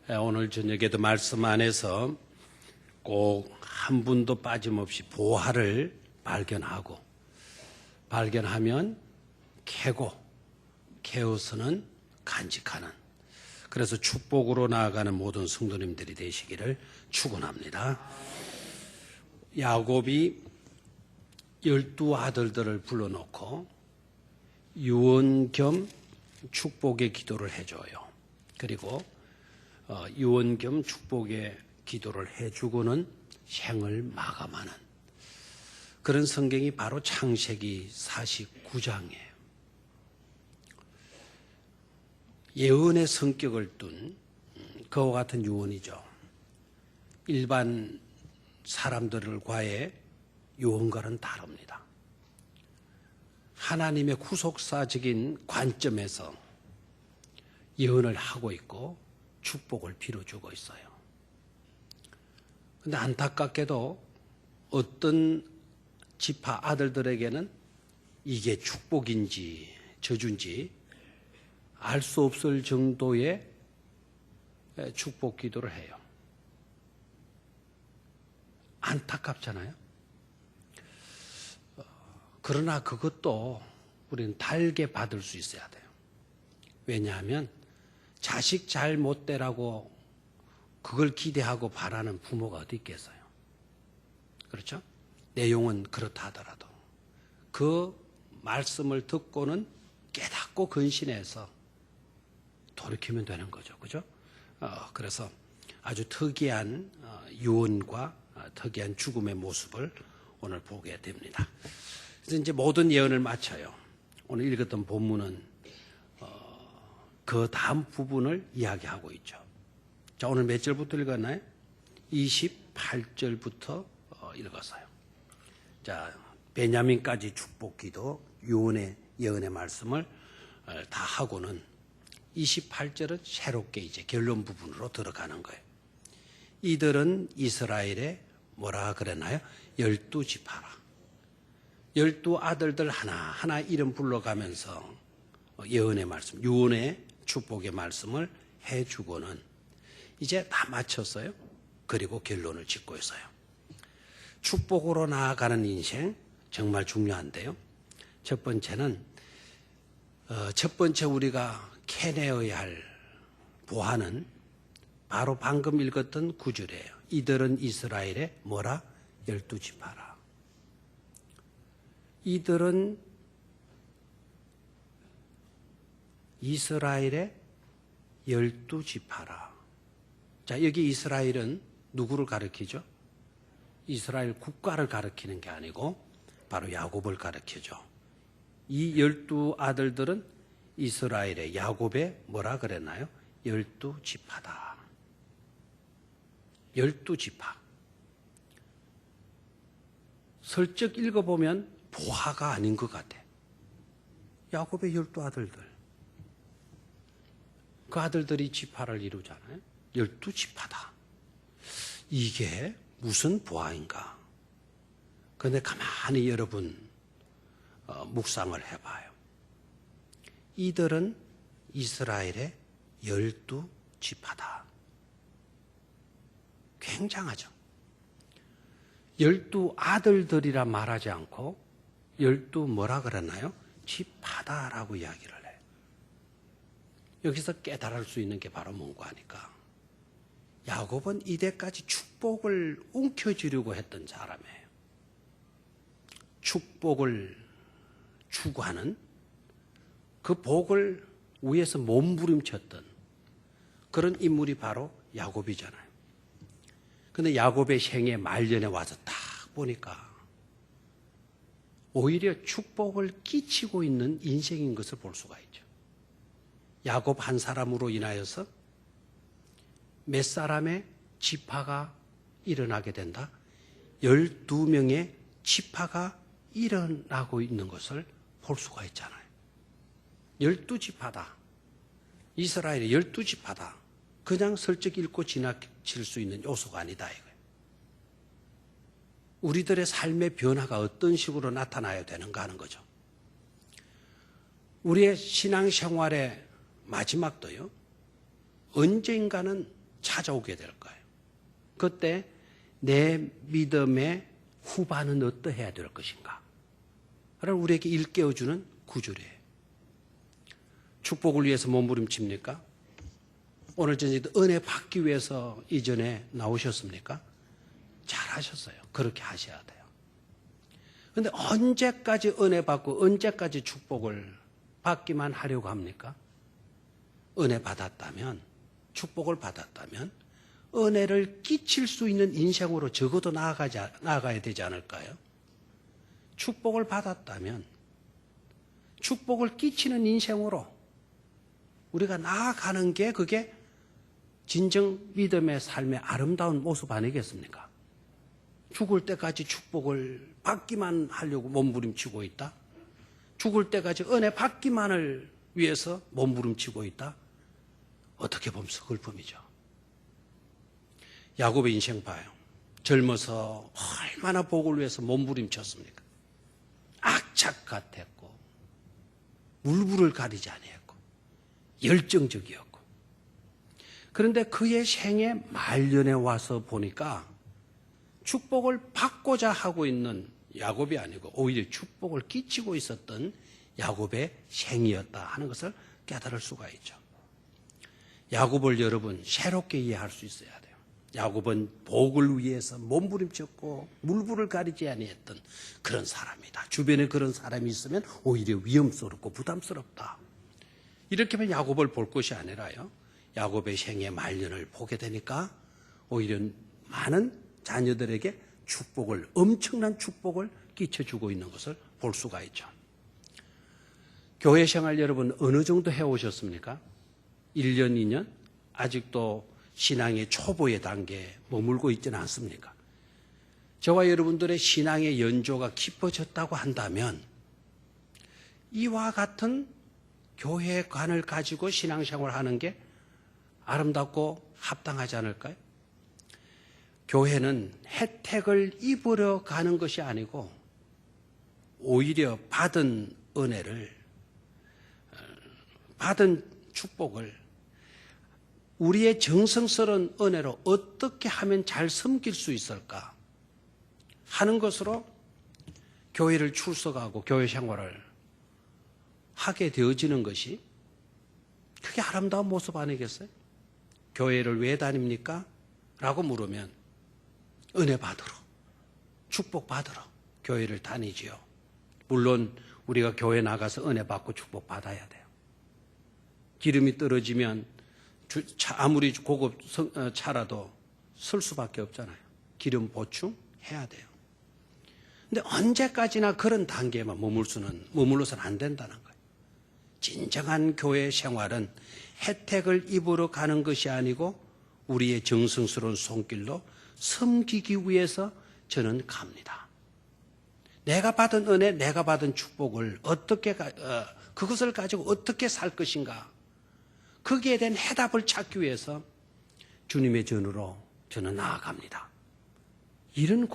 오늘 저녁에도 말씀 안에서 꼭 한 분도 빠짐없이 보화를 발견하면 캐고 캐어서는 간직하는, 그래서 축복으로 나아가는 모든 성도님들이 되시기를 축원합니다. 야곱이 12 아들들을 불러놓고 유언 겸 축복의 기도를 해줘요. 그리고 유언 겸 축복의 기도를 해주고는 생을 마감하는 그런 성경이 바로 창세기 49장이에요. 예언의 성격을 둔 그와 같은 유언이죠. 일반 사람들과의 유언과는 다릅니다. 하나님의 구속사적인 관점에서 예언을 하고 있고 축복을 빌어주고 있어요. 그런데 안타깝게도 어떤 지파 아들들에게는 이게 축복인지 저주인지 알 수 없을 정도의 축복 기도를 해요. 안타깝잖아요. 그러나 그것도 우리는 달게 받을 수 있어야 돼요. 왜냐하면 자식 잘 못 되라고 그걸 기대하고 바라는 부모가 어디 있겠어요. 그렇죠? 내용은 그렇다 하더라도 그 말씀을 듣고는 깨닫고 근신해서 돌이키면 되는 거죠. 그죠? 그래서 아주 특이한 유언과 특이한 죽음의 모습을 오늘 보게 됩니다. 그래서 이제 모든 예언을 마쳐요. 오늘 읽었던 본문은 그 다음 부분을 이야기하고 있죠. 자, 오늘 몇 절부터 읽었나요? 28절부터 읽었어요. 자, 베냐민까지 축복기도 유언의 예언의 말씀을 다 하고는 28절은 새롭게 이제 결론 부분으로 들어가는 거예요. 이들은 이스라엘의 뭐라 그랬나요? 12지파라. 12 아들들 하나하나 이름 불러가면서 예언의 말씀, 유언의 축복의 말씀을 해주고는 이제 다 마쳤어요. 그리고 결론을 짓고 있어요. 축복으로 나아가는 인생 정말 중요한데요. 첫 번째는 첫 번째 우리가 캐내어야 할 보화는 바로 방금 읽었던 구절이에요. 이들은 이스라엘의 뭐라? 12지파라. 이들은 이스라엘의 12지파라. 자, 여기 이스라엘은 누구를 가리키죠? 이스라엘 국가를 가리키는 게 아니고 바로 야곱을 가리키죠. 이 12 아들들은 이스라엘의 야곱의 뭐라 그랬나요? 12지파다. 12지파. 슬쩍 읽어보면 보화가 아닌 것 같아. 야곱의 12 아들들. 그 아들들이 지파를 이루잖아요. 12지파다. 이게 무슨 보화인가? 그런데 가만히 여러분 묵상을 해봐요. 이들은 이스라엘의 12지파다. 굉장하죠. 12 아들들이라 말하지 않고 12 뭐라 그랬나요? 지파다라고 이야기를 해요. 여기서 깨달을 수 있는 게 바로 뭔가 하니까 야곱은 이때까지 축복을 움켜쥐려고 했던 사람이에요. 축복을 추구하는 그 복을 위에서 몸부림쳤던 그런 인물이 바로 야곱이잖아요. 그런데 야곱의 생애 말년에 와서 딱 보니까 오히려 축복을 끼치고 있는 인생인 것을 볼 수가 있죠. 야곱 한 사람으로 인하여서 몇 사람의 지파가 일어나게 된다? 12명의 지파가 일어나고 있는 것을 볼 수가 있잖아요. 12지파다. 이스라엘의 12지파다. 그냥 슬쩍 읽고 지나칠 수 있는 요소가 아니다 이거예요. 우리들의 삶의 변화가 어떤 식으로 나타나야 되는가 하는 거죠. 우리의 신앙생활의 마지막도요. 언젠가는 찾아오게 될 거예요. 그때 내 믿음의 후반은 어떠해야 될 것인가? 를 우리에게 일깨워주는 구절이에요. 축복을 위해서 몸부림칩니까? 오늘 저녁에 은혜 받기 위해서 이전에 나오셨습니까? 잘하셨어요. 그렇게 하셔야 돼요. 그런데 언제까지 은혜 받고 언제까지 축복을 받기만 하려고 합니까? 은혜 받았다면, 축복을 받았다면 은혜를 끼칠 수 있는 인생으로 적어도 나아가야 되지 않을까요? 축복을 받았다면 축복을 끼치는 인생으로 우리가 나아가는 게 그게 진정 믿음의 삶의 아름다운 모습 아니겠습니까? 죽을 때까지 축복을 받기만 하려고 몸부림치고 있다? 죽을 때까지 은혜 받기만을 위해서 몸부림치고 있다? 어떻게 보면 슬픔이죠. 야곱의 인생 봐요. 젊어서 얼마나 복을 위해서 몸부림쳤습니까? 악착 같았고 물불을 가리지 아니했고 열정적이었고, 그런데 그의 생애 말년에 와서 보니까 축복을 받고자 하고 있는 야곱이 아니고 오히려 축복을 끼치고 있었던 야곱의 생이었다 하는 것을 깨달을 수가 있죠. 야곱을 여러분 새롭게 이해할 수 있어야 돼요. 야곱은 복을 위해서 몸부림쳤고 물불을 가리지 아니했던 그런 사람이다. 주변에 그런 사람이 있으면 오히려 위험스럽고 부담스럽다. 이렇게 하면 야곱을 볼 것이 아니라요, 야곱의 생애 말년을 보게 되니까 오히려 많은 자녀들에게 축복을, 엄청난 축복을 끼쳐주고 있는 것을 볼 수가 있죠. 교회 생활 여러분 어느 정도 해오셨습니까? 1년, 2년? 아직도 신앙의 초보의 단계에 머물고 있지는 않습니까? 저와 여러분들의 신앙의 연조가 깊어졌다고 한다면 이와 같은 교회관을 가지고 신앙생활을 하는 게 아름답고 합당하지 않을까요? 교회는 혜택을 입으려 가는 것이 아니고 오히려 받은 은혜를, 받은 축복을 우리의 정성스러운 은혜로 어떻게 하면 잘 섬길 수 있을까 하는 것으로 교회를 출석하고 교회 생활을 하게 되어지는 것이, 그게 아름다운 모습 아니겠어요? 교회를 왜 다닙니까? 라고 물으면 은혜 받으러, 축복 받으러 교회를 다니지요. 물론 우리가 교회 나가서 은혜 받고 축복 받아야 돼요. 기름이 떨어지면 아무리 고급 차라도 쓸 수밖에 없잖아요. 기름 보충해야 돼요. 근데 언제까지나 그런 단계에만 머물러서는 안 된다는 거예요. 진정한 교회 생활은 혜택을 입으러 가는 것이 아니고 우리의 정성스러운 손길로 섬기기 위해서 저는 갑니다. 내가 받은 은혜, 내가 받은 축복을 그것을 가지고 어떻게 살 것인가, 거기에 대한 해답을 찾기 위해서 주님의 전으로 저는 나아갑니다. 이런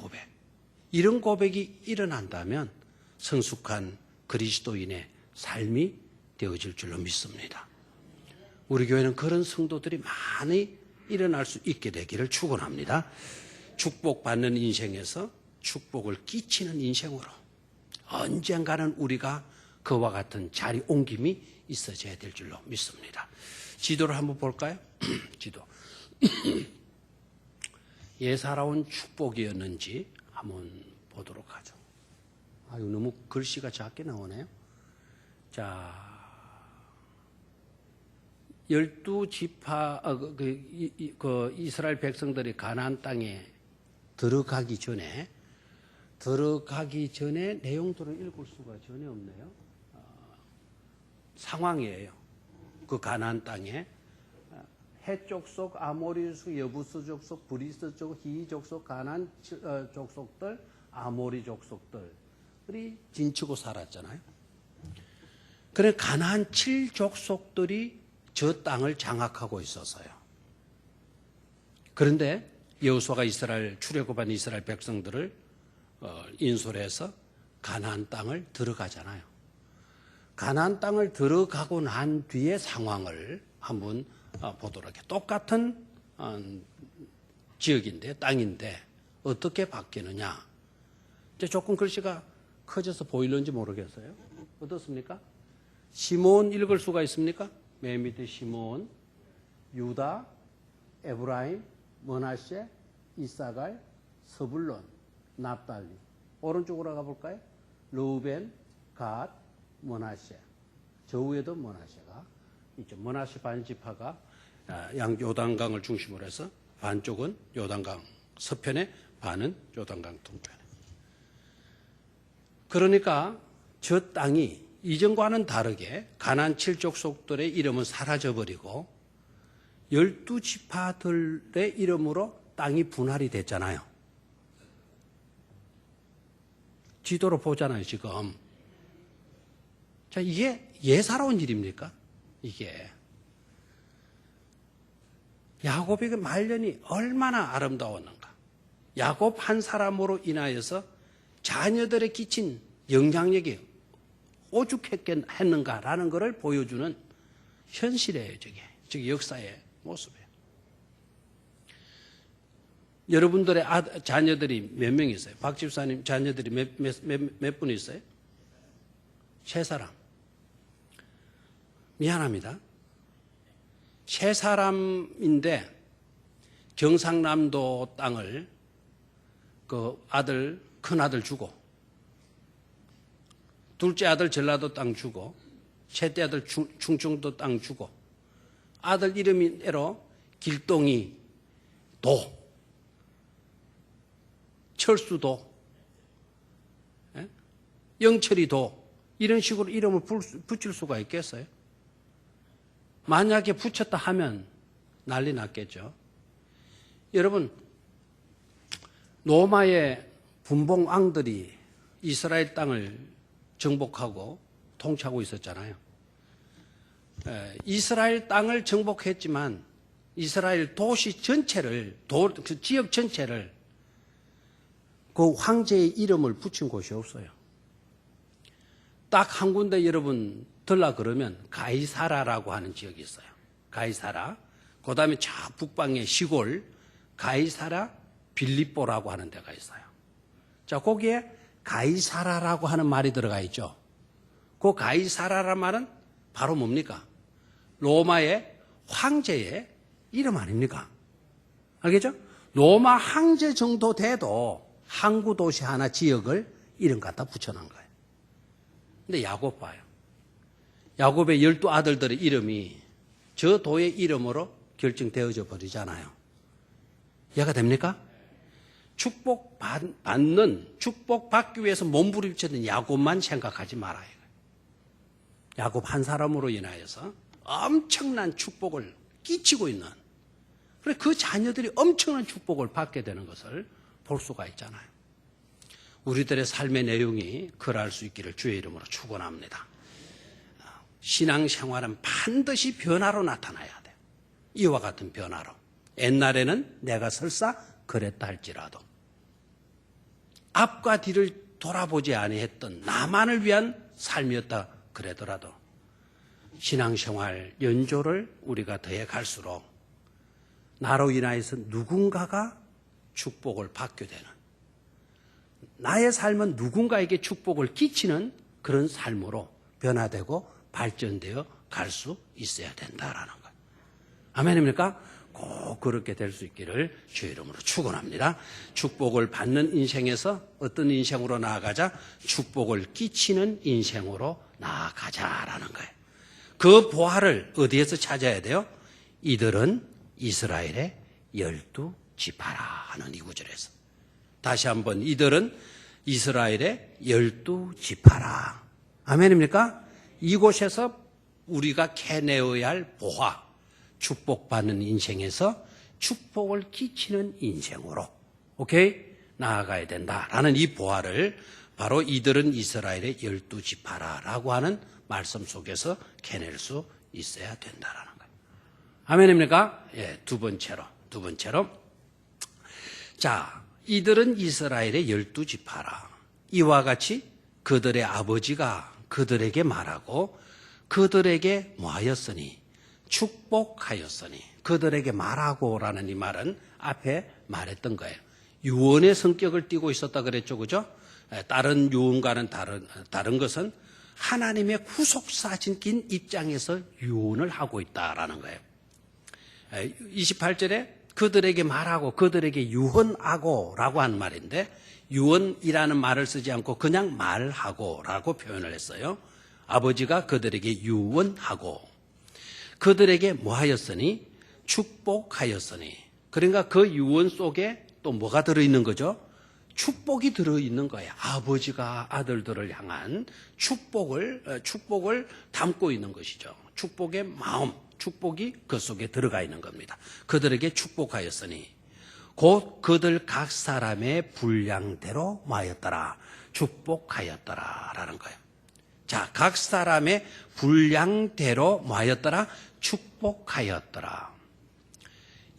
고백이 일어난다면 성숙한 그리스도인의 삶이 되어질 줄로 믿습니다. 우리 교회는 그런 성도들이 많이 일어날 수 있게 되기를 축원합니다. 축복받는 인생에서 축복을 끼치는 인생으로 언젠가는 우리가 그와 같은 자리 옮김이 있어져야 될 줄로 믿습니다. 지도를 한번 볼까요? 지도. 예사로운 축복이었는지 한번 보도록 하죠. 아유, 너무 글씨가 작게 나오네요. 자, 12지파, 이스라엘 백성들이 가나안 땅에 들어가기 전에 내용들을 읽을 수가 전혀 없네요. 상황이에요. 그 가나안 땅에 헷 족속, 아모리 족속, 여부스 족속, 브리스 족속, 히 족속, 가나안 족속들, 아모리 족속들이 진치고 살았잖아요. 그래 가나안 7족속들이 저 땅을 장악하고 있었어요. 그런데 여호수아가 출애굽한 이스라엘 백성들을 인솔해서 가나안 땅을 들어가잖아요. 가나안 땅을 들어가고 난 뒤의 상황을 한번 보도록 해요. 똑같은 지역인데, 땅인데 어떻게 바뀌느냐. 이제 조금 글씨가 커져서 보이는지 모르겠어요. 어떻습니까? 시몬 읽을 수가 있습니까? 맨 밑에 시몬, 유다, 에브라임, 머나세, 이사갈, 서불론, 납달리. 오른쪽으로 가볼까요? 르우벤, 갓, 머나세. 저 위에도 머나세가 있죠. 머나세 반지파가 양 요단강을 중심으로 해서 반쪽은 요단강 서편에, 반은 요단강 동편에. 그러니까 저 땅이 이전과는 다르게 가나안 7족속들의 이름은 사라져버리고 12지파들의 이름으로 땅이 분할이 됐잖아요. 지도로 보잖아요, 지금. 자, 이게 예사로운 일입니까? 이게. 야곱의 말년이 얼마나 아름다웠는가. 야곱 한 사람으로 인하여서 자녀들에 끼친 영향력이 오죽했는가라는 것을 보여주는 현실이에요, 저게 역사의 모습이에요. 여러분들의 자녀들이 몇 명 있어요? 박 집사님 자녀들이 몇 분 있어요? 3사람. 미안합니다. 3사람인데 경상남도 땅을 그 아들, 큰 아들 주고, 둘째 아들 전라도 땅 주고, 셋째 아들 충청도 땅 주고, 아들 이름이로 길동이 도, 철수도, 영철이도, 이런 식으로 이름을 붙일 수가 있겠어요? 만약에 붙였다 하면 난리 났겠죠. 여러분, 로마의 분봉왕들이 이스라엘 땅을 정복하고 통치하고 있었잖아요. 이스라엘 땅을 정복했지만 이스라엘 도시 전체를, 그 지역 전체를 그 황제의 이름을 붙인 곳이 없어요. 딱 한 군데 여러분 들라 그러면 가이사라라고 하는 지역이 있어요. 가이사라. 그 다음에 저 북방의 시골 가이사라 빌립보라고 하는 데가 있어요. 자, 거기에 가이사라라고 하는 말이 들어가 있죠. 그 가이사라란 말은 바로 뭡니까? 로마의 황제의 이름 아닙니까? 알겠죠? 로마 황제 정도 돼도 항구 도시 하나 지역을 이름 갖다 붙여놓은 거예요. 근데 야곱 봐요. 야곱의 12아들들의 이름이 저 도의 이름으로 결정되어져 버리잖아요. 이해가 됩니까? 축복받기 위해서 몸부림치는 야곱만 생각하지 말아요. 야곱 한 사람으로 인하여서 엄청난 축복을 끼치고 있는, 그래 그 자녀들이 엄청난 축복을 받게 되는 것을 볼 수가 있잖아요. 우리들의 삶의 내용이 그럴 수 있기를 주의 이름으로 축원합니다. 신앙생활은 반드시 변화로 나타나야 돼요. 이와 같은 변화로. 옛날에는 내가 설사 그랬다 할지라도 앞과 뒤를 돌아보지 아니했던 나만을 위한 삶이었다 그러더라도 신앙생활 연조를 우리가 더해 갈수록 나로 인하여서 누군가가 축복을 받게 되는, 나의 삶은 누군가에게 축복을 끼치는 그런 삶으로 변화되고 발전되어 갈 수 있어야 된다라는 거예요. 아멘입니까? 꼭 그렇게 될 수 있기를 주의 이름으로 축원합니다. 축복을 받는 인생에서 어떤 인생으로 나아가자? 축복을 끼치는 인생으로 나아가자라는 거예요. 그 보화를 어디에서 찾아야 돼요? 이들은 이스라엘의 12지파라 하는 이 구절에서. 다시 한번, 이들은 이스라엘의 12지파라. 아멘입니까? 이곳에서 우리가 캐내어야 할 보화, 축복받는 인생에서 축복을 끼치는 인생으로, 오케이? 나아가야 된다라는 이 보화를 바로 이들은 이스라엘의 12지파라라고 하는 말씀 속에서 캐낼 수 있어야 된다라는 거예요. 아멘입니까? 예, 두 번째로. 자, 이들은 이스라엘의 12지파라. 이와 같이 그들의 아버지가 그들에게 말하고 그들에게 뭐하였으니? 축복하였으니. 그들에게 말하고라는 이 말은 앞에 말했던 거예요. 유언의 성격을 띠고 있었다 그랬죠, 그죠? 다른 유언과는 다른 것은 하나님의 후속사진 낀 입장에서 유언을 하고 있다라는 거예요. 28절에 그들에게 말하고 그들에게 유언하고라고 하는 말인데, 유언이라는 말을 쓰지 않고 그냥 말하고라고 표현을 했어요. 아버지가 그들에게 유언하고 그들에게 뭐 하였으니? 축복하였으니. 그러니까 그 유언 속에 또 뭐가 들어있는 거죠? 축복이 들어있는 거예요. 아버지가 아들들을 향한 축복을 담고 있는 것이죠. 축복의 마음, 축복이 그 속에 들어가 있는 겁니다. 그들에게 축복하였으니 곧 그들 각 사람의 분량대로 마였더라. 축복하였더라 라는 거예요. 자, 각 사람의 분량대로 마였더라. 축복하였더라.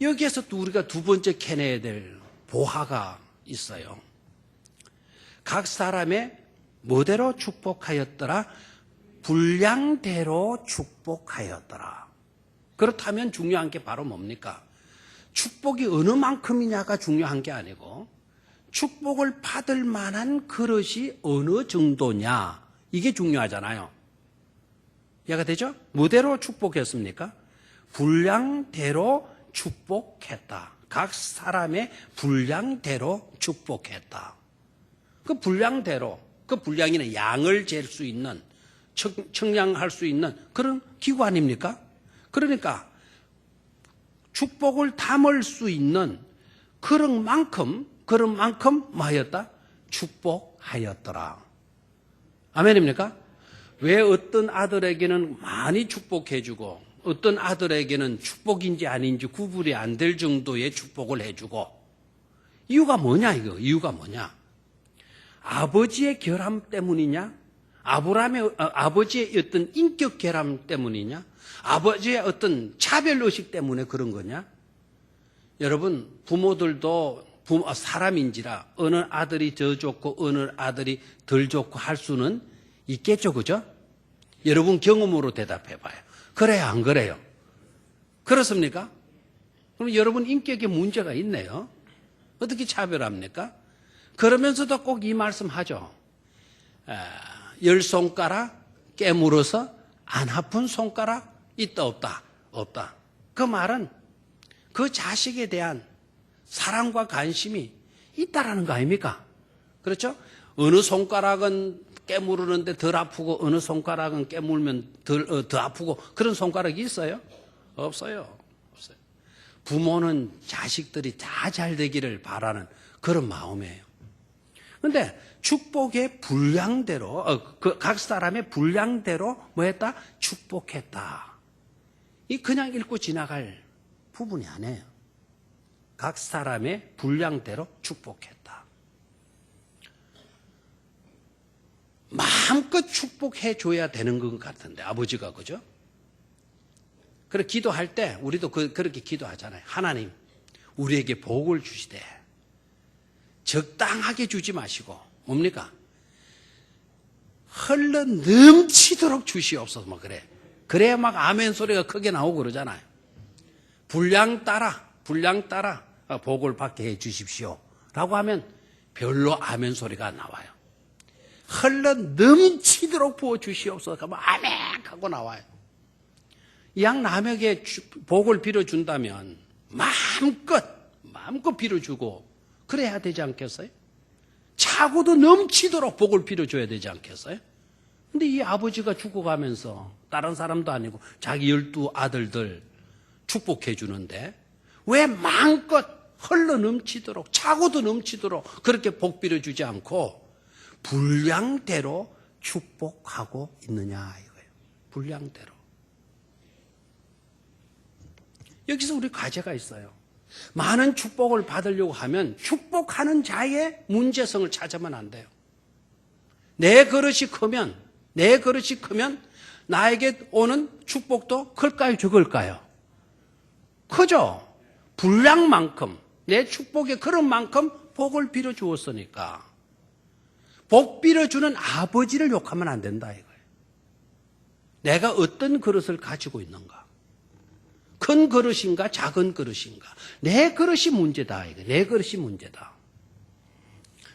여기에서 또 우리가 두 번째 캐내야 될 보화가 있어요. 각 사람의 뭐대로 축복하였더라? 분량대로 축복하였더라. 그렇다면 중요한 게 바로 뭡니까? 축복이 어느 만큼이냐가 중요한 게 아니고 축복을 받을 만한 그릇이 어느 정도냐, 이게 중요하잖아요. 이해가 되죠? 뭐대로 축복했습니까? 분량대로 축복했다. 각 사람의 분량대로 축복했다. 그 분량대로, 그 분량이나 양을 잴 수 있는, 측량할 수 있는 그런 기구 아닙니까? 그러니까 축복을 담을 수 있는 그런 만큼 뭐하였다? 축복하였더라. 아멘입니까? 왜 어떤 아들에게는 많이 축복해주고 어떤 아들에게는 축복인지 아닌지 구분이 안 될 정도의 축복을 해주고, 이유가 뭐냐, 이유가 뭐냐? 아버지의 결함 때문이냐? 아버지의 어떤 인격 결함 때문이냐? 아버지의 어떤 차별의식 때문에 그런 거냐? 여러분, 부모들도 사람인지라 어느 아들이 더 좋고 어느 아들이 덜 좋고 할 수는 있겠죠, 그죠? 여러분 경험으로 대답해 봐요. 그래요, 안 그래요? 그렇습니까? 그럼 여러분 인격에 문제가 있네요. 어떻게 차별합니까? 그러면서도 꼭 이 말씀 하죠. 10손가락 깨물어서 안 아픈 손가락 있다 없다? 없다. 그 말은 그 자식에 대한 사랑과 관심이 있다라는 거 아닙니까? 그렇죠? 어느 손가락은 깨무르는데 덜 아프고 어느 손가락은 깨물면 더 아프고 그런 손가락이 있어요? 없어요. 없어요. 부모는 자식들이 다 잘 되기를 바라는 그런 마음이에요. 그런데 축복의 분량대로, 각 사람의 분량대로 뭐 했다? 축복했다. 이 그냥 읽고 지나갈 부분이 아니에요. 각 사람의 분량대로 축복했다. 마음껏 축복해 줘야 되는 것 같은데, 아버지가, 그죠? 그래, 기도할 때, 우리도 그렇게 기도하잖아요. 하나님, 우리에게 복을 주시되, 적당하게 주지 마시고, 뭡니까? 흘러 넘치도록 주시옵소서, 뭐 그래. 그래야 막 아멘 소리가 크게 나오고 그러잖아요. 분량 따라 복을 받게 해 주십시오. 라고 하면 별로 아멘 소리가 나와요. 흘러 넘치도록 부어 주시옵소서 하면 아멘 하고 나와요. 양 남에게 복을 빌어준다면 마음껏 빌어주고 그래야 되지 않겠어요? 차고도 넘치도록 복을 빌어줘야 되지 않겠어요? 근데 이 아버지가 죽어가면서 다른 사람도 아니고 자기 12 아들들 축복해 주는데 왜 마음껏 흘러 넘치도록 차고도 넘치도록 그렇게 복 빌어주지 않고 분량대로 축복하고 있느냐 이거예요. 분량대로. 여기서 우리 과제가 있어요. 많은 축복을 받으려고 하면 축복하는 자의 문제성을 찾으면 안 돼요. 내 그릇이 크면 나에게 오는 축복도 클까요, 적을까요? 크죠. 분량만큼, 내 축복의 그런 만큼 복을 빌어주었으니까. 복 빌어주는 아버지를 욕하면 안 된다 이거예요. 내가 어떤 그릇을 가지고 있는가. 큰 그릇인가 작은 그릇인가. 내 그릇이 문제다. 내 그릇이 문제다.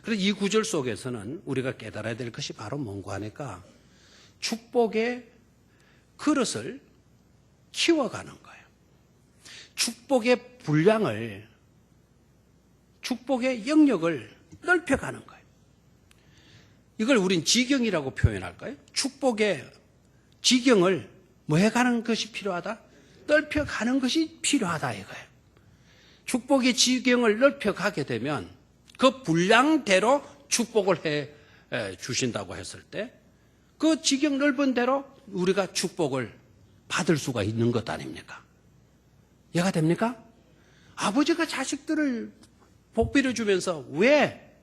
그래서 이 구절 속에서는 우리가 깨달아야 될 것이 바로 뭔가 하니까 축복의 그릇을 키워가는 거예요. 축복의 분량을, 축복의 영역을 넓혀가는 거예요. 이걸 우린 지경이라고 표현할까요? 축복의 지경을 뭐 해가는 것이 필요하다? 넓혀가는 것이 필요하다 이거예요. 축복의 지경을 넓혀가게 되면 그 분량대로 축복을 해 주신다고 했을 때 그 지경 넓은 대로 우리가 축복을 받을 수가 있는 것 아닙니까? 이해가 됩니까? 아버지가 자식들을 복 빌어주면서 왜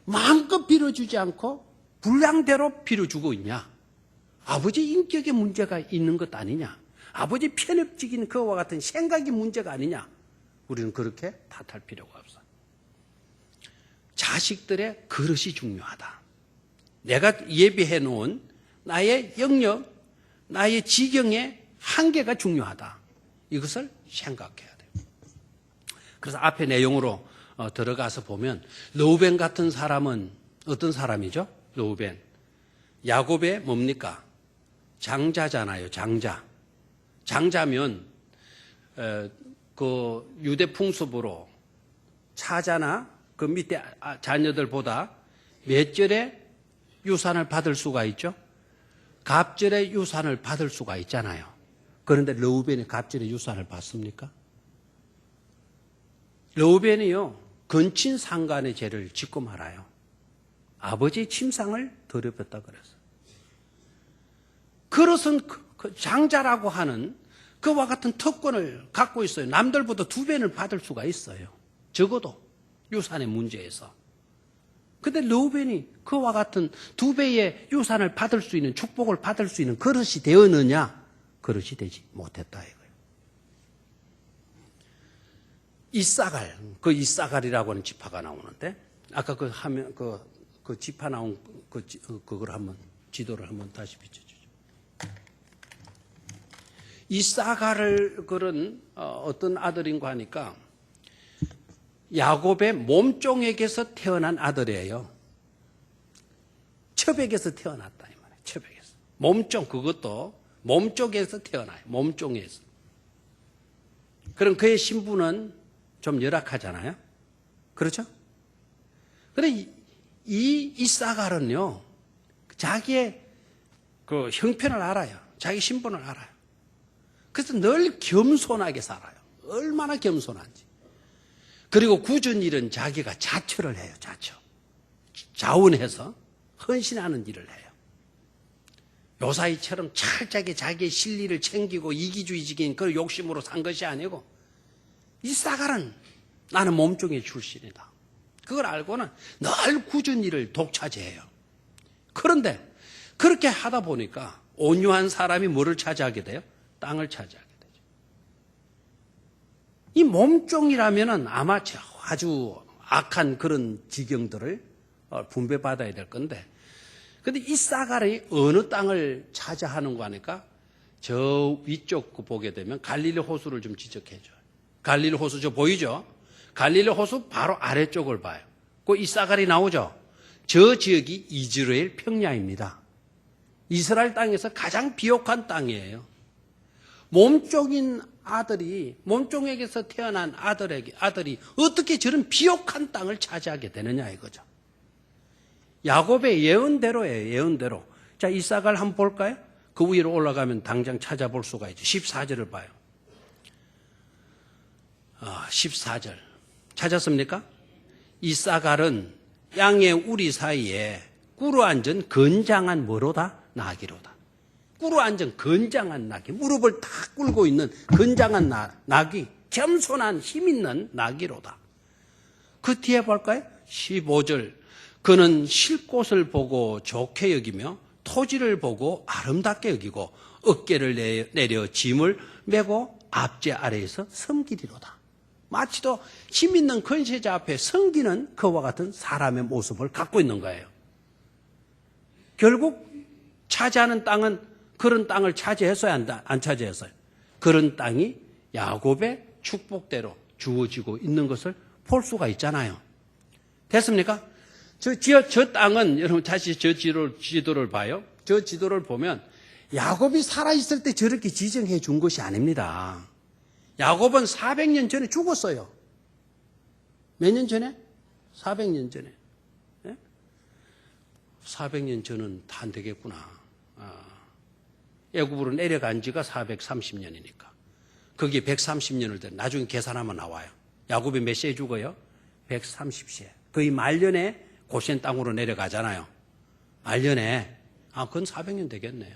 마음껏 빌어주지 않고 분량대로 빌어주고 있냐? 아버지 인격에 문제가 있는 것 아니냐? 아버지 편협적인 그와 같은 생각이 문제가 아니냐? 우리는 그렇게 탓할 필요가 없어. 자식들의 그릇이 중요하다. 내가 예비해 놓은 나의 영역, 나의 지경의 한계가 중요하다. 이것을 생각해야 돼요. 그래서 앞에 내용으로 들어가서 보면 르우벤 같은 사람은 어떤 사람이죠? 르우벤. 야곱의 뭡니까? 장자잖아요. 장자. 장자면 그 유대 풍습으로 차자나 그 밑에 자녀들보다 몇 절의 유산을 받을 수가 있죠? 갑절의 유산을 받을 수가 있잖아요. 그런데 르우벤이 갑절의 유산을 받습니까? 르우벤이요, 근친상간의 죄를 짓고 말아요. 아버지의 침상을 더럽혔다 그래서. 그릇은 장자라고 하는 그와 같은 특권을 갖고 있어요. 남들보다 2배를 받을 수가 있어요. 적어도 유산의 문제에서. 근데 르우벤이 그와 같은 2배의 유산을 받을 수 있는, 축복을 받을 수 있는 그릇이 되었느냐? 그릇이 되지 못했다 이거예요. 이사갈, 그 이사갈이라고 하는 지파가 나오는데, 아까 그 화면, 그 지파 나온 그걸 한번, 지도를 한번 다시 비춰주죠. 이사갈을 그런 어떤 아들인가 하니까 야곱의 몸종에게서 태어난 아들이에요. 첩에게서 태어났다 이 말이에요. 첩에게서. 몸종, 그것도 몸쪽에서 태어나요. 몸종에서. 그럼 그의 신분은 좀 열악하잖아요. 그렇죠? 그런데 이 이사갈은요, 자기의 그 형편을 알아요. 자기 신분을 알아요. 그래서 늘 겸손하게 살아요. 얼마나 겸손한지. 그리고 굳은 일은 자기가 자처를 해요. 자처. 자원해서 헌신하는 일을 해요. 요사이처럼 철저하게 자기의 실리를 챙기고 이기주의적인 그 욕심으로 산 것이 아니고, 이사갈은 나는 몸종의 출신이다. 그걸 알고는 늘 굳은 일을 독차지해요. 그런데 그렇게 하다 보니까 온유한 사람이 뭐를 차지하게 돼요? 땅을 차지하게 되죠. 이 몸종이라면은 아마 아주 악한 그런 지경들을 분배받아야 될 건데, 근데 이사갈이 어느 땅을 차지하는가 하니까 저 위쪽 거 보게 되면 갈릴리 호수를 좀 지적해줘요. 갈릴리 호수 저 보이죠? 갈릴리 호수 바로 아래쪽을 봐요. 그 이사갈이 나오죠? 저 지역이 이스라엘 평야입니다. 이스라엘 땅에서 가장 비옥한 땅이에요. 몸종인 아들이, 몸종에게서 태어난 아들이 어떻게 저런 비옥한 땅을 차지하게 되느냐 이거죠. 야곱의 예언대로예요. 예언대로. 자, 이사갈 한번 볼까요? 그 위로 올라가면 당장 찾아볼 수가 있죠. 14절을 봐요. 14절 찾았습니까? 이사갈은 양의 우리 사이에 꿇어 앉은 건장한 뭐로다? 나귀로다. 꿇어 앉은 건장한 나귀, 무릎을 탁 꿇고 있는 건장한 나귀, 겸손한 힘있는 나귀로다. 그 뒤에 볼까요? 15절 그는 쉴 곳을 보고 좋게 여기며 토지를 보고 아름답게 여기고 어깨를 내려 짐을 메고 압제 아래에서 섬기리로다. 마치도 힘있는 권세자 앞에 섬기는 그와 같은 사람의 모습을 갖고 있는 거예요. 결국 차지하는 땅은 그런 땅을 차지했어야 한다, 안 차지했어요? 그런 땅이 야곱의 축복대로 주어지고 있는 것을 볼 수가 있잖아요. 됐습니까? 저 땅은 여러분 다시 저 지도를 봐요. 저 지도를 보면 야곱이 살아있을 때 저렇게 지정해 준 것이 아닙니다. 야곱은 400년 전에 죽었어요. 몇 년 전에? 400년 전에. 네? 400년 전은 다 안 되겠구나. 애굽으로 내려간 지가 430년이니까. 거기에 130년을 된 나중에 계산하면 나와요. 야곱이 몇 세에 죽어요? 130세. 거의 말년에 고센 땅으로 내려가잖아요. 말년에. 그건 400년 되겠네요.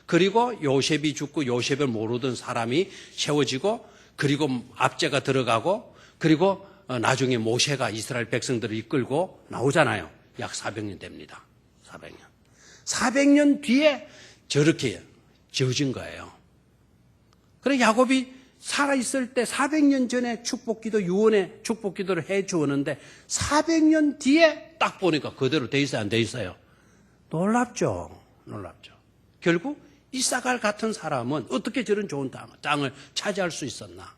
그리고 요셉이 죽고 요셉을 모르던 사람이 세워지고 그리고 압제가 들어가고 그리고 나중에 모세가 이스라엘 백성들을 이끌고 나오잖아요. 약 400년 됩니다. 400년. 400년 뒤에 저렇게 지어진 거예요. 그래 야곱이 살아있을 때 400년 전에 축복기도 유언의 축복기도를 해 주었는데 400년 뒤에 딱 보니까 그대로 돼 있어요? 안 돼 있어요? 놀랍죠. 놀랍죠. 결국 이사갈 같은 사람은 어떻게 저런 좋은 땅을 차지할 수 있었나?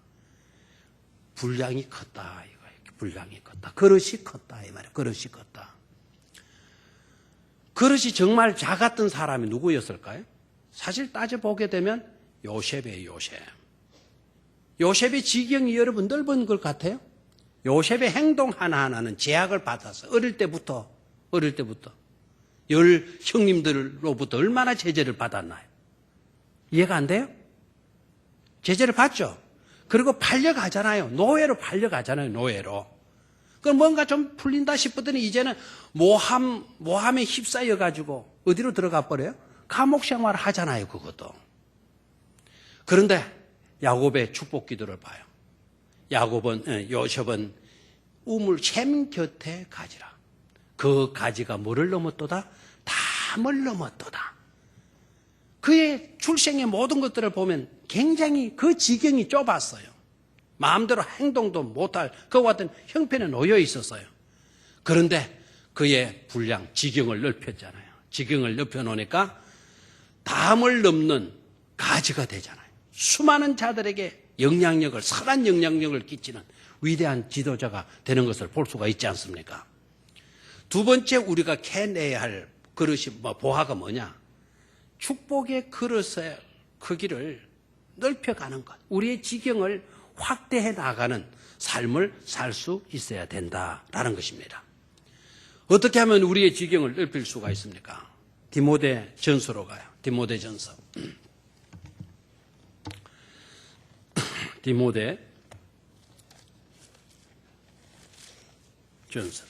분량이 컸다 이거예요. 분량이 컸다. 그릇이 컸다 이 말이에요. 그릇이 컸다. 그릇이 정말 작았던 사람이 누구였을까요? 사실 따져보게 되면 요셉이에요. 요셉. 요셉의 지경이 여러분 넓은 것 같아요? 요셉의 행동 하나하나는 제약을 받아서 어릴 때부터 열 형님들로부터 얼마나 제재를 받았나요? 이해가 안 돼요? 제재를 받죠. 그리고 팔려가잖아요. 노예로 팔려가잖아요. 노예로. 그럼 뭔가 좀 풀린다 싶었더니 이제는 모함에 휩싸여가지고 어디로 들어가 버려요? 감옥 생활을 하잖아요. 그것도. 그런데 야곱의 축복 기도를 봐요. 요셉은 우물 샘 곁에 가지라. 그 가지가 뭐를 넘었도다? 담을 넘었도다. 그의 출생의 모든 것들을 보면 굉장히 그 지경이 좁았어요. 마음대로 행동도 못할 그와 같은 형편에 놓여 있었어요. 그런데 그의 분량, 지경을 넓혔잖아요. 지경을 넓혀놓으니까 담을 넘는 가지가 되잖아요. 수많은 자들에게 선한 영향력을 끼치는 위대한 지도자가 되는 것을 볼 수가 있지 않습니까? 두 번째 우리가 캐내야 할 그릇이 보화가 뭐냐? 축복의 그릇의 크기를 넓혀가는 것. 우리의 지경을 확대해 나가는 삶을 살 수 있어야 된다라는 것입니다. 어떻게 하면 우리의 지경을 넓힐 수가 있습니까? 디모데 전서로 가요. 디모데 전서. 디모데 전서.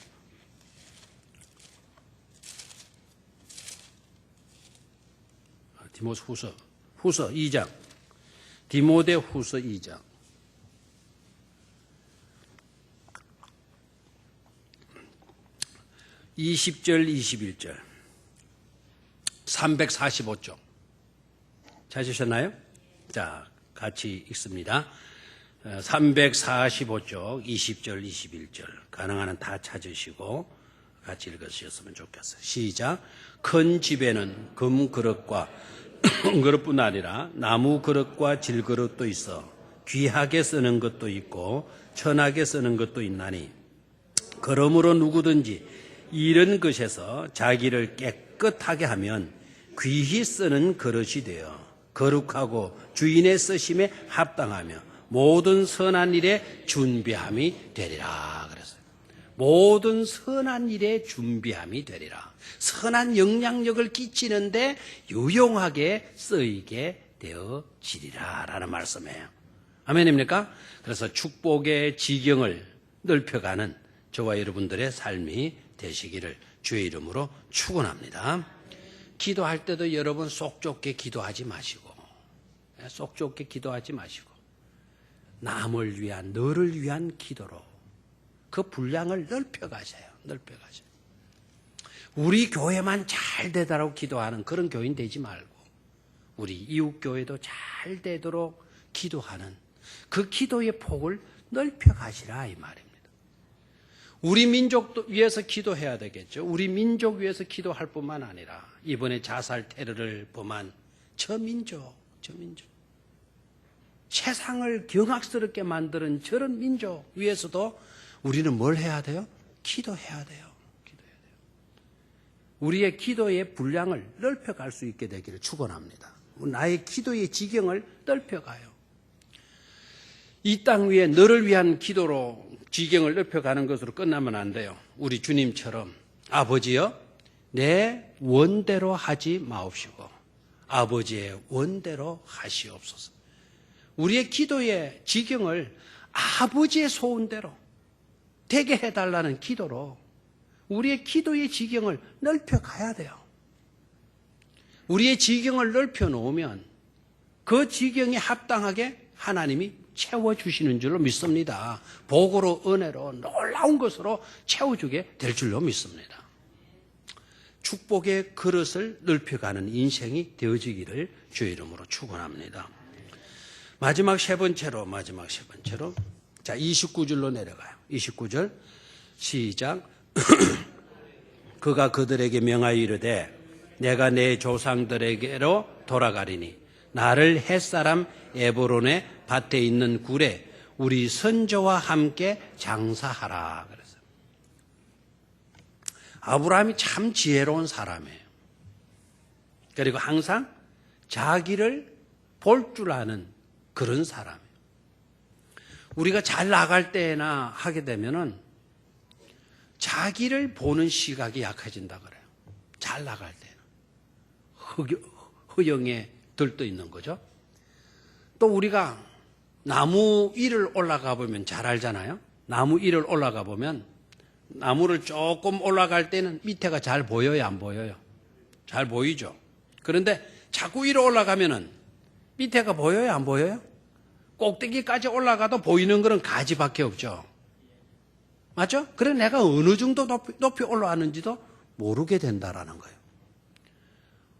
디모데 후서 2장. 디모데 후서 2장. 20절, 21절. 345쪽. 찾으셨나요? 자, 같이 읽습니다. 345쪽, 20절, 21절. 가능한 한 다 찾으시고 같이 읽으셨으면 좋겠어요. 시작. 큰 집에는 금 그릇과 그릇뿐 아니라 나무 그릇과 질 그릇도 있어 귀하게 쓰는 것도 있고 천하게 쓰는 것도 있나니 그러므로 누구든지 이런 것에서 자기를 깨끗하게 하면 귀히 쓰는 그릇이 되어 거룩하고 주인의 쓰심에 합당하며 모든 선한 일에 준비함이 되리라 그랬어요. 모든 선한 일에 준비함이 되리라. 선한 영향력을 끼치는데 유용하게 쓰이게 되어지리라 라는 말씀이에요. 아멘입니까? 그래서 축복의 지경을 넓혀가는 저와 여러분들의 삶이 되시기를 주의 이름으로 축원합니다. 기도할 때도 여러분 속 좁게 기도하지 마시고 남을 위한 너를 위한 기도로 그 분량을 넓혀가셔요. 우리 교회만 잘 되다라고 기도하는 그런 교인 되지 말고 우리 이웃 교회도 잘 되도록 기도하는 그 기도의 폭을 넓혀가시라 이 말입니다. 우리 민족도 위해서 기도해야 되겠죠. 우리 민족 위해서 기도할 뿐만 아니라 이번에 자살 테러를 범한 저 민족 세상을 경악스럽게 만드는 저런 민족 위에서도 우리는 뭘 해야 돼요? 기도해야 돼요. 우리의 기도의 분량을 넓혀갈 수 있게 되기를 축원합니다. 나의 기도의 지경을 넓혀가요. 이 땅 위에 너를 위한 기도로 지경을 넓혀가는 것으로 끝나면 안 돼요. 우리 주님처럼 아버지여 내 원대로 하지 마옵시고 아버지의 원대로 하시옵소서. 우리의 기도의 지경을 아버지의 소원대로 되게 해달라는 기도로 우리의 기도의 지경을 넓혀가야 돼요. 우리의 지경을 넓혀놓으면 그 지경에 합당하게 하나님이 채워주시는 줄로 믿습니다. 복으로 은혜로 놀라운 것으로 채워주게 될 줄로 믿습니다. 축복의 그릇을 넓혀가는 인생이 되어지기를 주의 이름으로 축원합니다. 마지막 세 번째로 자 29절로 내려가요. 29절 시작. 그가 그들에게 명하여 이르되 내가 내 조상들에게로 돌아가리니 나를 햇사람 에브론의 밭에 있는 굴에 우리 선조와 함께 장사하라 그랬어요. 아브라함이 참 지혜로운 사람이에요. 그리고 항상 자기를 볼 줄 아는 그런 사람이에요. 우리가 잘 나갈 때나 하게 되면은 자기를 보는 시각이 약해진다 그래요. 잘 나갈 때는 허영에 들떠 있는 거죠. 또 우리가 나무 위를 올라가 보면 잘 알잖아요. 나무 위를 올라가 보면 나무를 조금 올라갈 때는 밑에가 잘 보여요, 안 보여요? 잘 보이죠. 그런데 자꾸 위로 올라가면은 밑에가 보여요, 안 보여요? 꼭대기까지 올라가도 보이는 것은 가지밖에 없죠. 맞죠? 그래 내가 어느 정도 높이 올라왔는지도 모르게 된다라는 거예요.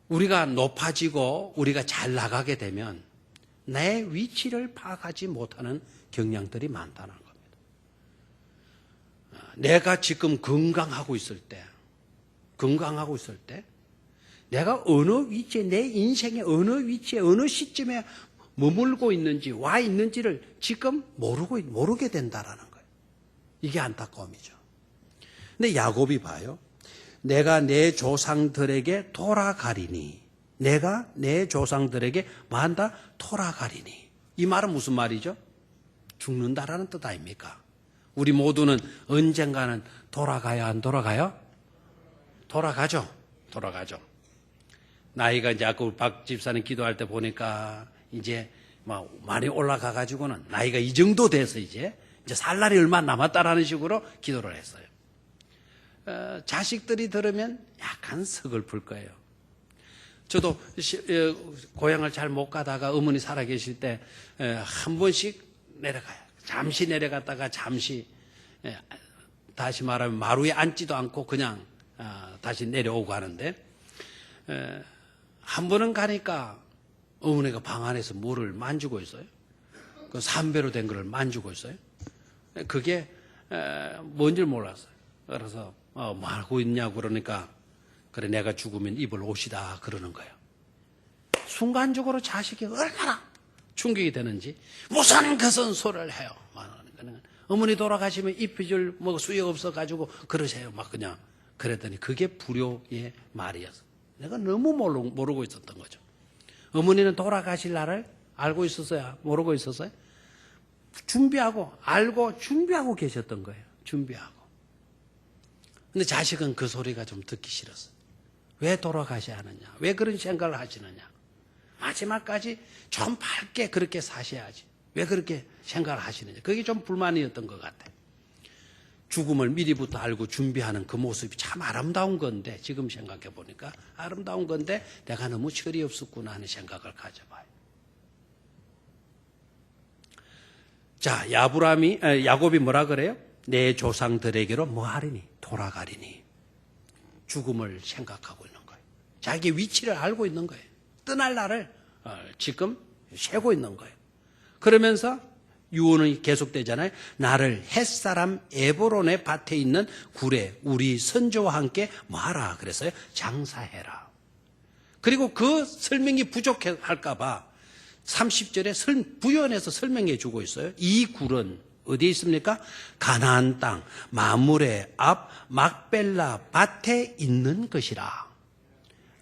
우리가 높아지고 우리가 잘 나가게 되면 내 위치를 파악하지 못하는 경향들이 많다는 겁니다. 내가 지금 건강하고 있을 때 내가 어느 위치에 내 인생의 어느 위치에 어느 시점에 머물고 있는지 와 있는지를 지금 모르게 된다라는 거예요. 이게 안타까움이죠. 근데 야곱이 봐요. 내가 내 조상들에게 돌아가리니 내가 내 조상들에게 뭐한다? 돌아가리니. 이 말은 무슨 말이죠? 죽는다라는 뜻 아닙니까? 우리 모두는 언젠가는 돌아가요, 안 돌아가요? 돌아가죠. 나이가 이제 아까 박 집사님 기도할 때 보니까 이제 막 많이 올라가 가지고는 나이가 이 정도 돼서 이제 살 날이 얼마 남았다라는 식으로 기도를 했어요. 자식들이 들으면 약간 서글플 거예요. 저도 고향을 잘 못 가다가 어머니 살아 계실 때 한 번씩 내려가요. 잠시 내려갔다가 잠시 다시 말하면 마루에 앉지도 않고 그냥 다시 내려오고 하는데 한 번은 가니까 어머니가 방 안에서 뭐를 만지고 있어요. 그 삼배로 된 거를 만지고 있어요. 그게 뭔지 몰랐어요. 그래서 뭐 하고 있냐고 그러니까 그래 내가 죽으면 입을 옷이다 그러는 거예요. 순간적으로 자식이 얼마나 충격이 되는지 무슨 그런 소리를 해요. 어머니 돌아가시면 입혀줄 뭐 수요 없어가지고 그러세요. 막 그냥 그랬더니 그게 불효의 말이었어. 내가 너무 모르고 있었던 거죠. 어머니는 돌아가실 날을 알고 있었어요? 모르고 있었어요? 알고 준비하고 계셨던 거예요. 준비하고. 근데 자식은 그 소리가 좀 듣기 싫었어요. 왜 돌아가셔야 하느냐? 왜 그런 생각을 하시느냐? 마지막까지 좀 밝게 그렇게 사셔야지. 왜 그렇게 생각을 하시느냐? 그게 좀 불만이었던 것 같아요. 죽음을 미리부터 알고 준비하는 그 모습이 참 아름다운 건데 지금 생각해 보니까 아름다운 건데 내가 너무 철이 없었구나 하는 생각을 가져봐요. 자, 야곱이 뭐라 그래요? 내 조상들에게로 뭐 하리니? 돌아가리니. 죽음을 생각하고 있는 거예요. 자기 위치를 알고 있는 거예요. 떠날 날을 지금 세고 있는 거예요. 그러면서 유언이 계속되잖아요. 나를 햇사람 에브론의 밭에 있는 굴에 우리 선조와 함께 뭐하라 그랬어요? 장사해라. 그리고 그 설명이 부족할까 봐 30절에 부연해서 설명해 주고 있어요. 이 굴은 어디에 있습니까? 가나안 땅 마므레 앞 막벨라 밭에 있는 것이라.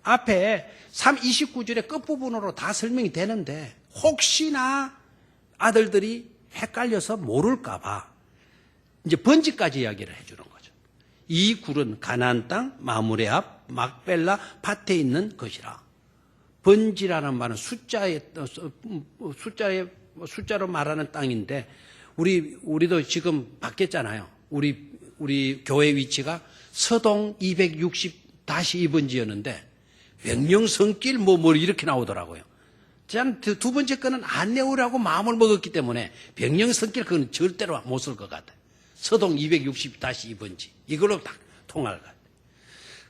앞에 29절의 끝부분으로 다 설명이 되는데 혹시나 아들들이 헷갈려서 모를까 봐 이제 번지까지 이야기를 해주는 거죠. 이 굴은 가나안 땅 마므레 앞 막벨라 밭에 있는 것이라. 번지라는 말은 숫자로 말하는 땅인데 우리도 지금 바뀌었잖아요. 우리 교회 위치가 서동 260-2번지였는데 명령성길 뭐 이렇게 나오더라고요. 저는 두 번째 거는 안 내오라고 마음을 먹었기 때문에 명령성길 그건 절대로 못 쓸 것 같아요. 서동 260-2번지 이걸로 딱 통할 것 같아요.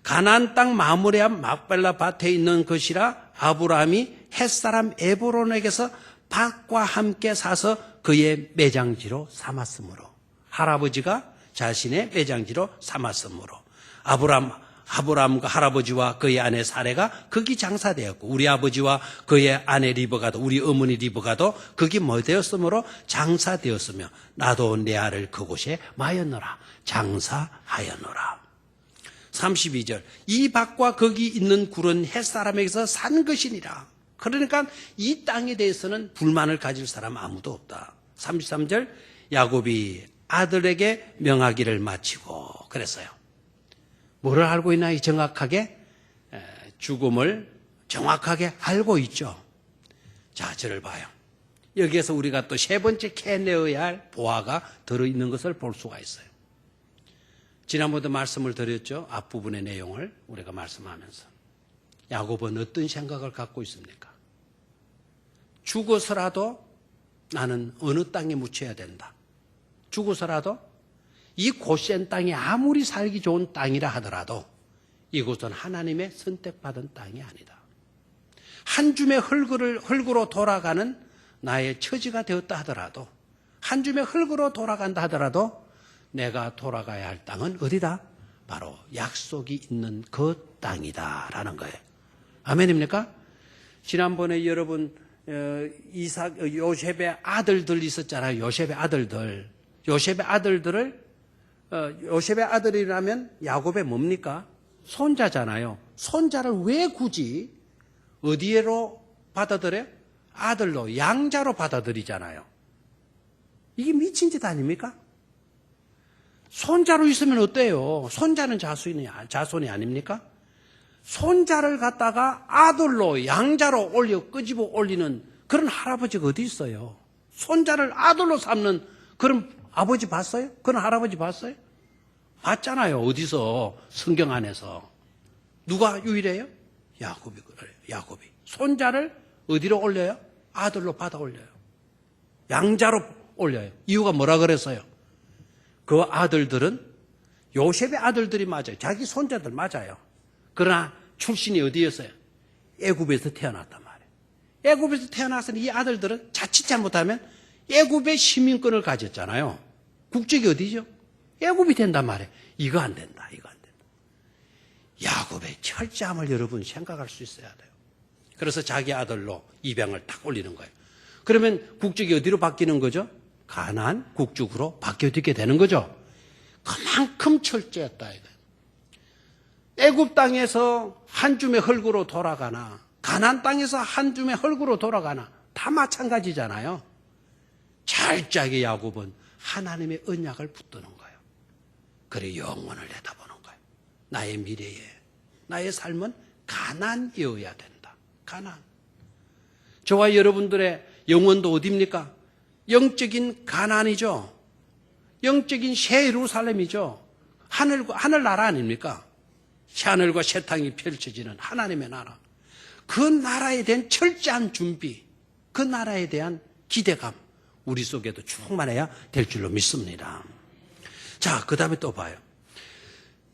가나안 땅 마므레 앞 막벨라 밭에 있는 것이라 아브라함이 햇사람 에브론에게서 밭과 함께 사서 그의 매장지로 삼았으므로. 할아버지가 자신의 매장지로 삼았으므로. 아브라함과 할아버지와 그의 아내 사레가 거기 장사되었고 우리 아버지와 그의 아내 리브가도 우리 어머니 리브가도 거기 뭐 되었으므로 장사되었으며 나도 내 아를 그곳에 마였노라. 장사하였노라. 32절 이 밭과 거기 있는 굴은 햇사람에게서 산 것이니라. 그러니까 이 땅에 대해서는 불만을 가질 사람 아무도 없다. 33절 야곱이 아들에게 명하기를 마치고 그랬어요. 뭐를 알고 있나? 정확하게 죽음을 정확하게 알고 있죠. 자, 저를 봐요. 여기에서 우리가 또 세 번째 캐내어야 할 보화가 들어있는 것을 볼 수가 있어요. 지난번에도 말씀을 드렸죠. 앞부분의 내용을 우리가 말씀하면서 야곱은 어떤 생각을 갖고 있습니까? 죽어서라도 나는 어느 땅에 묻혀야 된다. 죽어서라도 이 고센 땅이 아무리 살기 좋은 땅이라 하더라도 이곳은 하나님의 선택받은 땅이 아니다. 한 줌의 흙으로 돌아가는 나의 처지가 되었다 하더라도 한 줌의 흙으로 돌아간다 하더라도 내가 돌아가야 할 땅은 어디다? 바로 약속이 있는 그 땅이다라는 거예요. 아멘입니까? 지난번에 여러분 요셉의 아들들 있었잖아요. 요셉의 아들이라면 야곱의 뭡니까? 손자잖아요. 손자를 왜 굳이 어디로 받아들여요? 아들로, 양자로 받아들이잖아요. 이게 미친 짓 아닙니까? 손자로 있으면 어때요? 손자는 자손이 아닙니까? 손자를 갖다가 아들로, 양자로 끄집어 올리는 그런 할아버지가 어디 있어요? 손자를 아들로 삼는 그런 아버지 봤어요? 그런 할아버지 봤어요? 봤잖아요. 어디서? 성경 안에서. 누가 유일해요? 야곱이 그래요. 야곱이. 손자를 어디로 올려요? 아들로 받아 올려요. 양자로 올려요. 이유가 뭐라 그랬어요? 그 아들들은 요셉의 아들들이 맞아요. 자기 손자들 맞아요. 그러나 출신이 어디였어요? 애굽에서 태어났단 말이에요. 애굽에서 태어나서 이 아들들은 자칫 잘못하면 애굽의 시민권을 가졌잖아요. 국적이 어디죠? 애굽이 된단 말이에요. 이거 안 된다. 야곱의 철저함을 여러분 생각할 수 있어야 돼요. 그래서 자기 아들로 입양을 딱 올리는 거예요. 그러면 국적이 어디로 바뀌는 거죠? 가나안 국적으로 바뀌게 되는 거죠. 그만큼 철저했다. 애굽 땅에서 한 줌의 흙으로 돌아가나 가나안 땅에서 한 줌의 흙으로 돌아가나 다 마찬가지잖아요. 철저하게 야곱은 하나님의 언약을 붙드는 거예요. 그래 영원을 내다보는 거예요. 나의 미래에 나의 삶은 가나안이어야 된다. 가나안. 저와 여러분들의 영혼도 어디입니까? 영적인 가나안이죠. 영적인 새 예루살렘이죠. 하늘나라 아닙니까? 새하늘과 새 땅이 펼쳐지는 하나님의 나라. 그 나라에 대한 철저한 준비, 그 나라에 대한 기대감 우리 속에도 충만해야 될 줄로 믿습니다. 자, 그 다음에 또 봐요.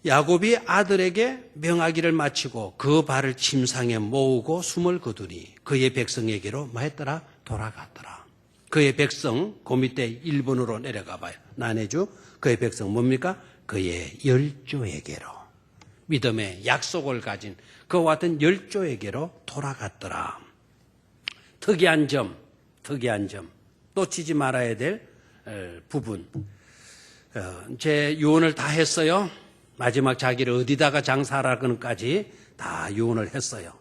야곱이 아들에게 명하기를 마치고 그 발을 침상에 모으고 숨을 거두니 그의 백성에게로 뭐 했더라? 돌아갔더라. 그의 백성, 그 밑에 1번으로 내려가 봐요. 나네주, 그의 백성 뭡니까? 그의 열조에게로. 믿음의 약속을 가진 그와 같은 열조에게로 돌아갔더라. 특이한 점, 놓치지 말아야 될 부분. 제 유언을 다 했어요. 마지막 자기를 어디다가 장사하라고까지 다 유언을 했어요.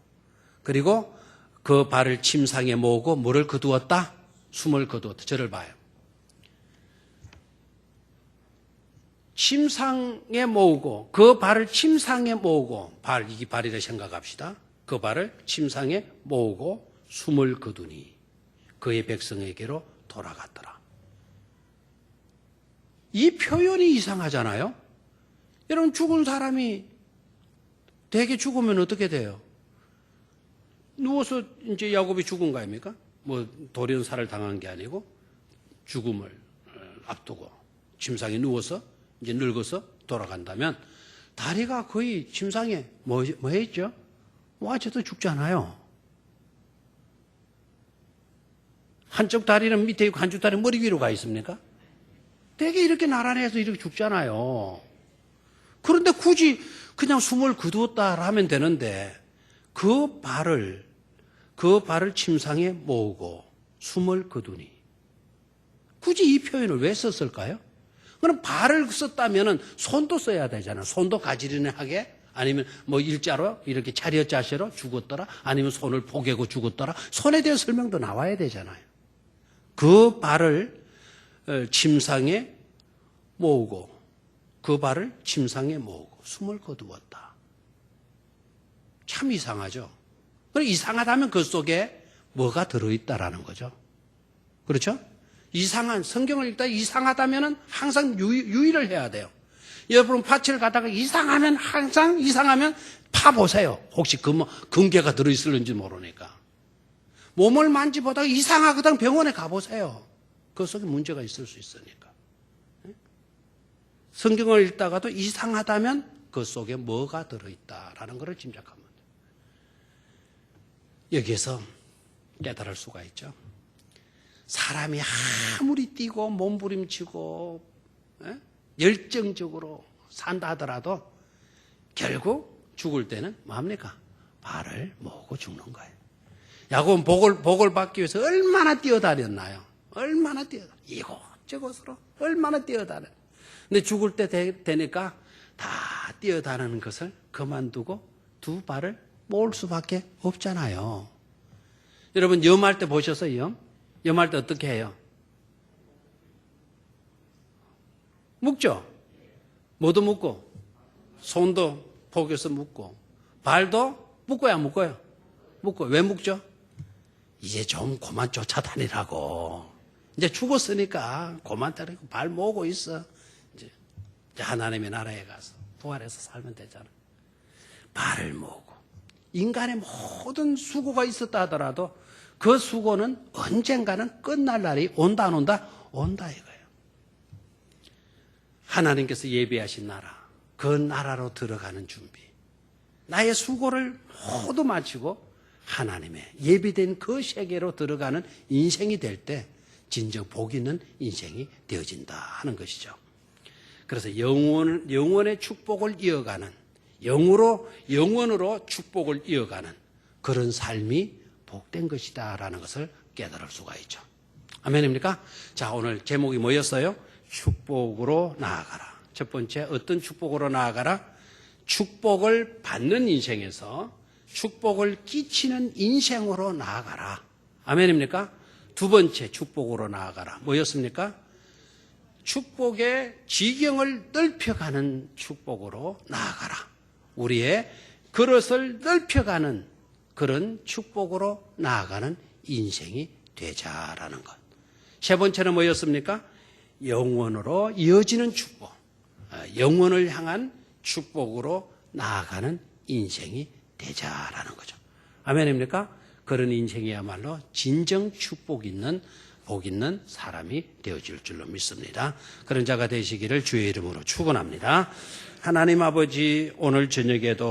그리고 그 발을 침상에 모으고 뭐를 거두었다? 숨을 거두었다. 저를 봐요. 침상에 모으고 그 발을 침상에 모으고 이게 발이라 생각합시다. 그 발을 침상에 모으고 숨을 거두니 그의 백성에게로 돌아갔더라. 이 표현이 이상하잖아요. 여러분 죽은 사람이 대개 죽으면 어떻게 돼요? 누워서 이제 야곱이 죽은 거 아닙니까? 뭐 돌연사를 당한 게 아니고 죽음을 앞두고 침상에 누워서 이제 늙어서 돌아간다면 다리가 거의 침상에 뭐 했죠? 와저도 죽잖아요. 한쪽 다리는 밑에 있고 한쪽 다리는 머리 위로 가 있습니까? 되게 이렇게 나란해서 이렇게 죽잖아요. 그런데 굳이 그냥 숨을 거두었다 하면 되는데 그 발을 침상에 모으고 숨을 거두니 굳이 이 표현을 왜 썼을까요? 그럼 발을 썼다면 손도 써야 되잖아요. 손도 가지런하게 아니면 뭐 일자로 이렇게 차렷 자세로 죽었더라 아니면 손을 포개고 죽었더라 손에 대한 설명도 나와야 되잖아요. 그 발을 침상에 모으고 숨을 거두었다. 참 이상하죠. 이상하다면 그 속에 뭐가 들어있다라는 거죠. 그렇죠? 성경을 읽다 이상하다면 항상 유의를 해야 돼요. 여러분 밭을 가다가 이상하면 파보세요. 혹시 금괴가 들어있을는지 모르니까. 몸을 만지보다가 이상하거든 병원에 가보세요. 그 속에 문제가 있을 수 있으니까. 성경을 읽다가도 이상하다면 그 속에 뭐가 들어있다라는 것을 짐작합니다. 여기에서 깨달을 수가 있죠. 사람이 아무리 뛰고 몸부림치고 열정적으로 산다 하더라도 결국 죽을 때는 뭐합니까? 발을 모으고 죽는 거예요. 야곱은 복을 받기 위해서 얼마나 뛰어다녔나요? 이곳저곳으로 얼마나 뛰어다녔. 근데 죽을 때 되니까 다 뛰어다니는 것을 그만두고 두 발을 모을 수밖에 없잖아요. 여러분 염할 때 보셨어요? 염할 때 어떻게 해요? 묶죠? 뭐도 묶고 손도 포개서 묶고 발도 묶어야 묶어요? 묶고 왜 묶죠? 이제 좀 그만 쫓아다니라고. 이제 죽었으니까 그만 따르고 발 모으고 있어. 이제 하나님의 나라에 가서 부활해서 살면 되잖아. 발을 모으고 인간의 모든 수고가 있었다 하더라도 그 수고는 언젠가는 끝날 날이 온다 안 온다? 온다 이거예요. 하나님께서 예비하신 나라, 그 나라로 들어가는 준비. 나의 수고를 모두 마치고 하나님의 예비된 그 세계로 들어가는 인생이 될 때 진정 복 있는 인생이 되어진다 하는 것이죠. 그래서 영원의 축복을 이어가는 영원으로 축복을 이어가는 그런 삶이 복된 것이다라는 것을 깨달을 수가 있죠. 아멘입니까? 자, 오늘 제목이 뭐였어요? 축복으로 나아가라. 첫 번째, 어떤 축복으로 나아가라? 축복을 받는 인생에서 축복을 끼치는 인생으로 나아가라. 아멘입니까? 두 번째, 축복으로 나아가라. 뭐였습니까? 축복의 지경을 넓혀가는 축복으로 나아가라. 우리의 그릇을 넓혀가는 그런 축복으로 나아가는 인생이 되자라는 것. 세 번째는 뭐였습니까? 영원으로 이어지는 축복. 영원을 향한 축복으로 나아가는 인생이 되자라는 거죠. 아멘입니까? 그런 인생이야말로 진정 축복 있는 복 있는 사람이 되어질 줄로 믿습니다. 그런 자가 되시기를 주의 이름으로 축원합니다. 하나님 아버지, 오늘 저녁에도